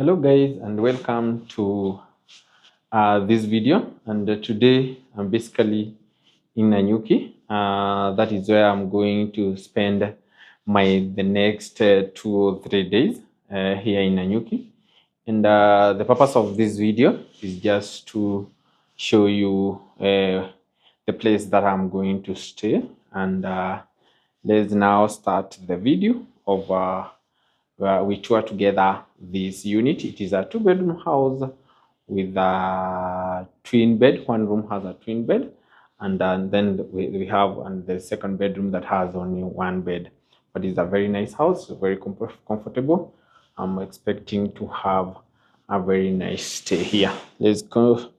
Hello guys, and welcome to this video. And today I'm basically in Nanyuki. That is where I'm going to spend the next 2 or 3 days here in Nanyuki. And the purpose of this video is just to show you the place that I'm going to stay. And let's now start the video of we tour together this unit. It is a 2-bedroom house with a twin bed. One room has a twin bed, and then we have the second bedroom that has only one bed. But it's a very nice house, very comfortable. I'm expecting to have a very nice stay here. Let's go.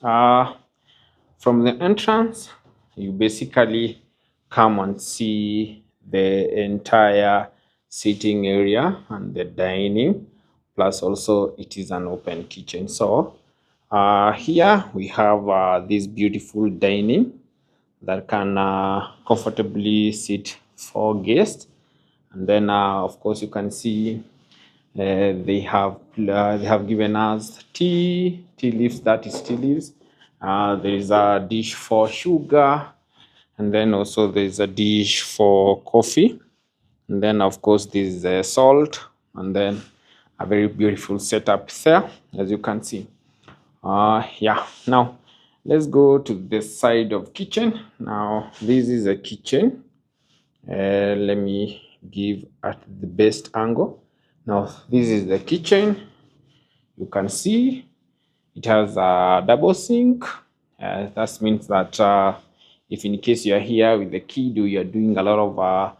From the entrance, you basically come and see the entire sitting area and the dining, plus also it is an open kitchen. So here we have this beautiful dining that can comfortably sit 4 guests. And then of course you can see they have given us tea leaves. That is tea leaves. There is a dish for sugar, and then also there is a dish for coffee, and then of course this is salt, and then a very beautiful setup there, as you can see. Yeah, now let's go to the side of kitchen. Now this is a kitchen. Let me give at the best angle. Now this is the kitchen. You can see it has a double sink. That means that if in case you are here with the kid or you are doing a lot of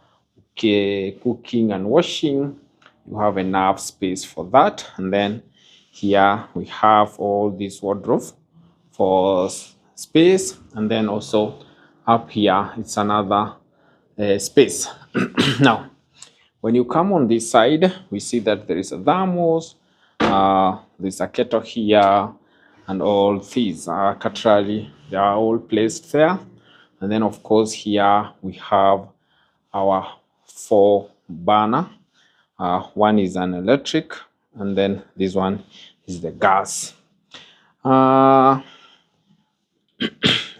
cooking and washing, you have enough space for that. And then here we have all this wardrobe for space, and then also up here it's another space. Now when you come on this side, we see that there is a thermos, there's a kettle here, and all these are cutlery. They are all placed there. And then of course here we have our 4 burner. One is an electric, and then this one is the gas.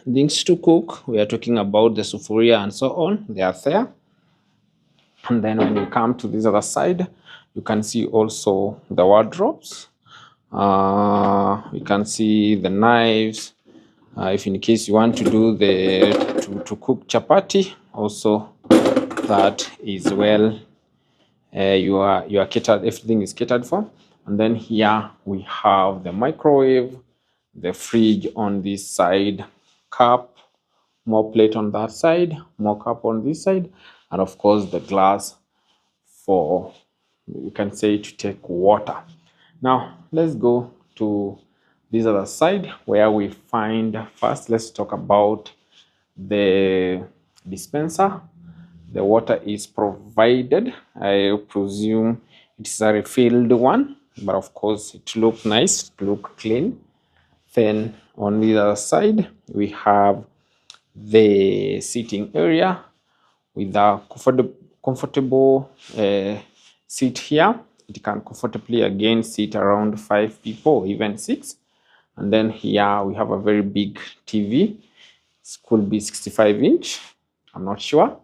Things to cook, we are talking about the sufuria and so on. They are there. And then when you come to this other side, you can see also the wardrobes. You can see the knives. If in case you want to do to cook chapati, also that is well. You are catered. Everything is catered for. And then here we have the microwave, the fridge on this side, cup, more plate on that side, more cup on this side, and of course the glass for, you can say, to take water. Now let's go to this other side where we find, first let's talk about the dispenser. The water is provided. I presume it's a refilled one, but of course it looks nice, it looks clean. Then on the other side we have the sitting area with a comfortable seat here. It can comfortably again sit around 5 people, even 6. And then here we have a very big TV. It could be 65-inch, I'm not sure.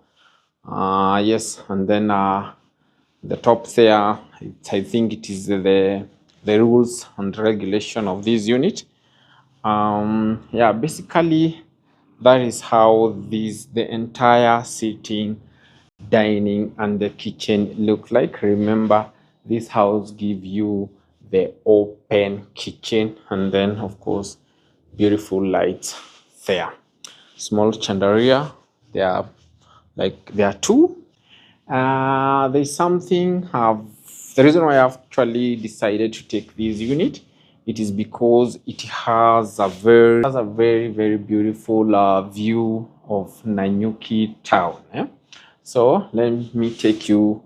Yes, and then the top there, I think it is the rules and regulation of this unit. Yeah, basically that is how the entire sitting, dining, and the kitchen look like. Remember, this house give you the open kitchen, and then of course beautiful lights there. Small chandelier. There are 2. There's something the reason why I actually decided to take this unit, it is because it has a very very beautiful view of Nanyuki town. So let me take you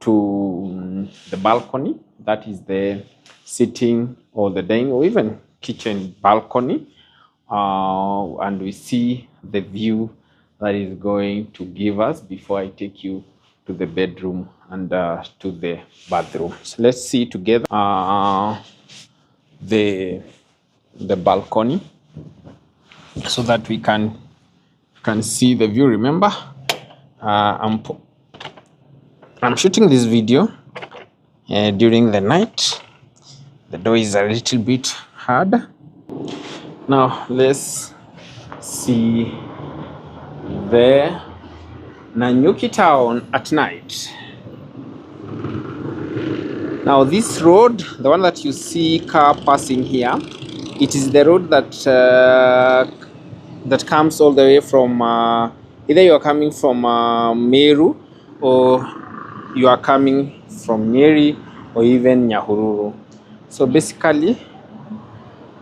to the balcony. That is the sitting or the dining or even kitchen balcony, and we see the view that is going to give us before I take you to the bedroom and to the bathroom. So let's see together the balcony, so that we can see the view. Remember, I'm shooting this video during the night. The door is a little bit hard. Now let's see the Nanyuki town at night. Now this road, the one that you see car passing here, it is the road that that comes all the way from either you are coming from Meru, or you are coming from Nyeri, or even Nyahururu. So basically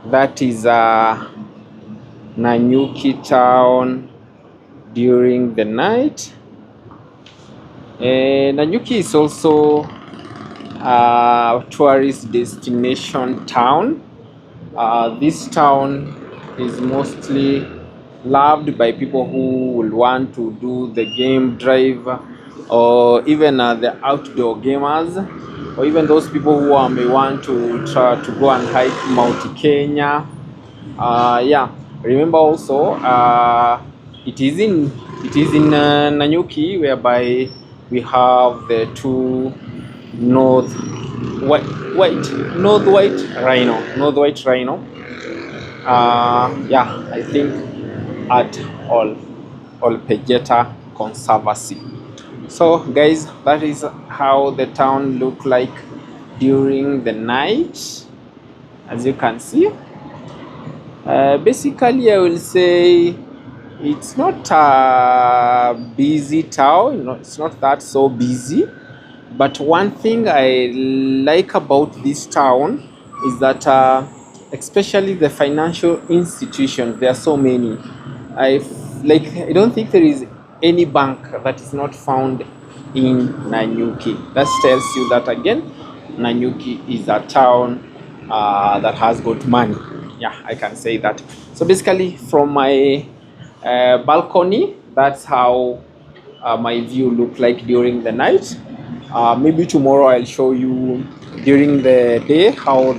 that is Nanyuki town during the night. Nanyuki is also a tourist destination town. This town is mostly loved by people who will want to do the game drive, or even the outdoor gamers, or even those people who may want to try to go and hike Mount Kenya. Yeah, remember also it is in Nanyuki, whereby we have the two north white rhino. Yeah, I think at Olpejeta Conservancy. So guys, that is how the town look like during the night. As you can see, basically I will say it's not a busy town. You know, it's not that so busy. But one thing I like about this town is that especially the financial institutions, there are so many. I don't think there is any bank that is not found in Nanyuki. That tells you that again, Nanyuki is a town that has got money. Yeah, I can say that. So basically, from my balcony, that's how my view look like during the night. Maybe tomorrow I'll show you during the day how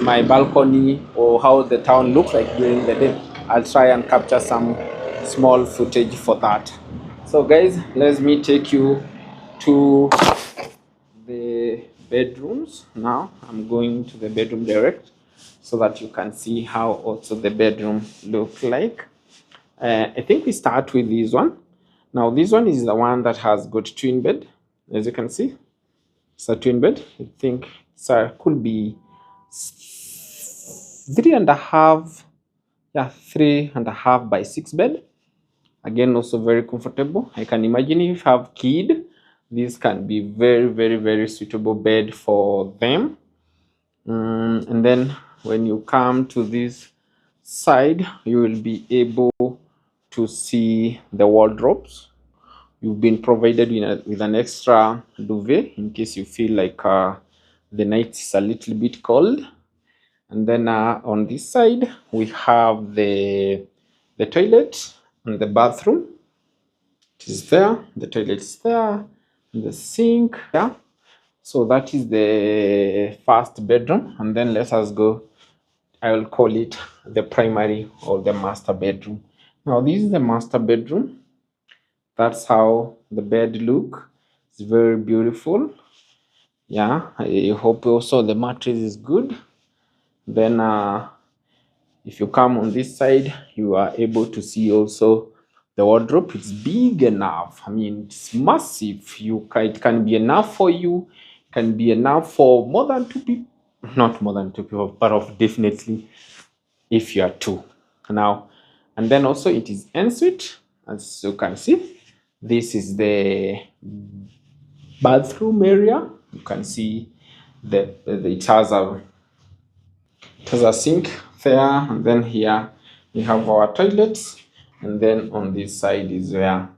my balcony, or how the town looks like during the day. I'll try and capture some small footage for that. So guys, let me take you to the bedrooms. Now I'm going to the bedroom direct, so that you can see how also the bedroom look like. I think we start with this one. Now this one is the one that has got twin bed. As you can see, it's a twin bed. I think could be 3.5, yeah, 3.5 by 6 bed. Again, also very comfortable. I can imagine if you have kid, this can be very suitable bed for them. And then when you come to this side, you will be able to see the wardrobes. You've been provided with an extra duvet in case you feel like the night is a little bit cold. And then on this side, we have the toilet and the bathroom. It is there. The toilet is there. The sink. Yeah. So that is the first bedroom. And then let us go. I will call it the primary or the master bedroom. Now this is the master bedroom. That's how the bed look. It's very beautiful. Yeah, I hope also the mattress is good. Then if you come on this side, you are able to see also the wardrobe. It's big enough. I mean, it's massive. It can be enough for you. It can be enough for more than 2 people. Not more than 2 people, but definitely if you are 2. Now, and then also it is ensuite. As you can see, this is the bathroom area. You can see that it has a sink there, and then here we have our toilets, and then on this side is where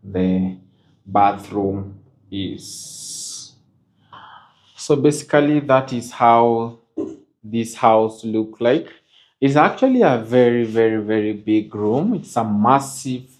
the bathroom is. So basically that is how this house look like. It's actually a very big room. It's a massive